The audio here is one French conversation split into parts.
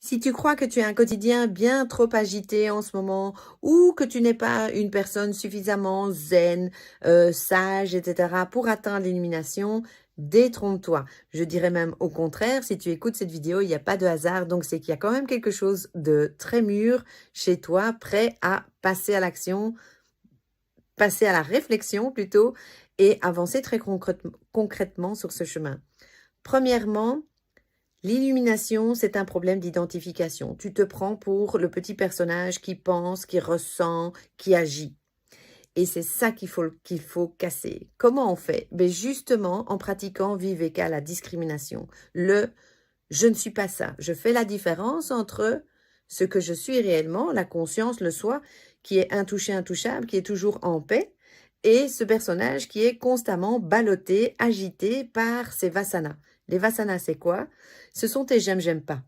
Si tu crois que tu as un quotidien bien trop agité en ce moment ou que tu n'es pas une personne suffisamment zen, sage, etc. pour atteindre l'illumination, détrompe-toi. Je dirais même au contraire, si tu écoutes cette vidéo, il n'y a pas de hasard, donc c'est qu'il y a quand même quelque chose de très mûr chez toi, prêt à passer à l'action, passer à la réflexion plutôt, et avancer très concrètement sur ce chemin. Premièrement, l'illumination, c'est un problème d'identification. Tu te prends pour le petit personnage qui pense, qui ressent, qui agit. Et c'est ça qu'il faut casser. Comment on fait? Ben justement, en pratiquant Viveka, la discrimination. Je ne suis pas ça. Je fais la différence entre ce que je suis réellement, la conscience, le soi, qui est intouché, intouchable, qui est toujours en paix, et ce personnage qui est constamment ballotté, agité par ses vasanas. Les vasanas, c'est quoi? Ce sont tes j'aime pas.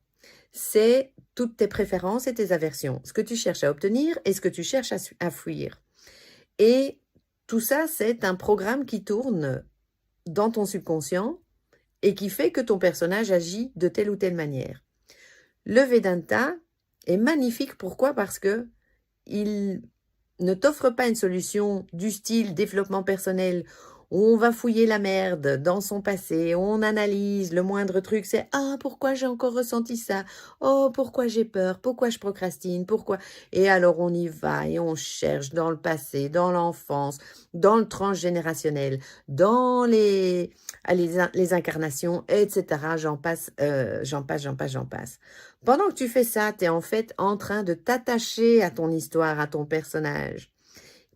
C'est toutes tes préférences et tes aversions, ce que tu cherches à obtenir et ce que tu cherches à fuir. Et tout ça, c'est un programme qui tourne dans ton subconscient et qui fait que ton personnage agit de telle ou telle manière. Le Vedanta est magnifique. Pourquoi? Parce que il ne t'offre pas une solution du style développement personnel où on va fouiller la merde dans son passé, où on analyse le moindre truc, c'est « Ah, pourquoi j'ai encore ressenti ça? Oh, pourquoi j'ai peur? Pourquoi je procrastine? Pourquoi ?» Et alors on y va et on cherche dans le passé, dans l'enfance, dans le transgénérationnel, dans les incarnations, etc. J'en passe, j'en passe. Pendant que tu fais ça, tu es en fait en train de t'attacher à ton histoire, à ton personnage.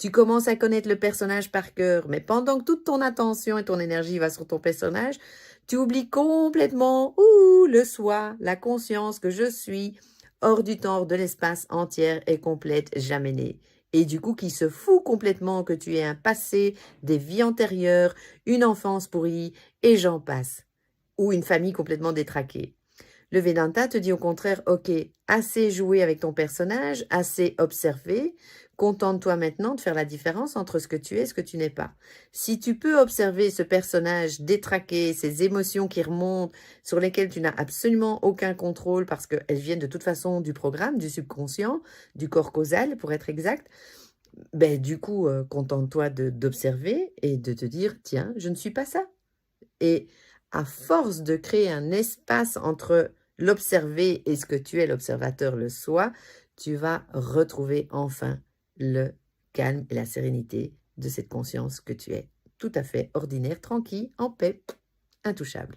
Tu commences à connaître le personnage par cœur, mais pendant que toute ton attention et ton énergie va sur ton personnage, tu oublies complètement le soi, la conscience que je suis, hors du temps, hors de l'espace, entière et complète, jamais née. Et du coup, qui se fout complètement que tu aies un passé, des vies antérieures, une enfance pourrie, et j'en passe. Ou une famille complètement détraquée. Le Vedanta te dit au contraire, ok, assez joué avec ton personnage, assez observé, contente-toi maintenant de faire la différence entre ce que tu es et ce que tu n'es pas. Si tu peux observer ce personnage détraqué, ces émotions qui remontent, sur lesquelles tu n'as absolument aucun contrôle parce qu'elles viennent de toute façon du programme, du subconscient, du corps causal pour être exact, ben du coup, contente-toi d'observer et de te dire, tiens, je ne suis pas ça. Et à force de créer un espace entre l'observer et ce que tu es, l'observateur, le soi, tu vas retrouver enfin le calme et la sérénité de cette conscience que tu es. Tout à fait ordinaire, tranquille, en paix, intouchable.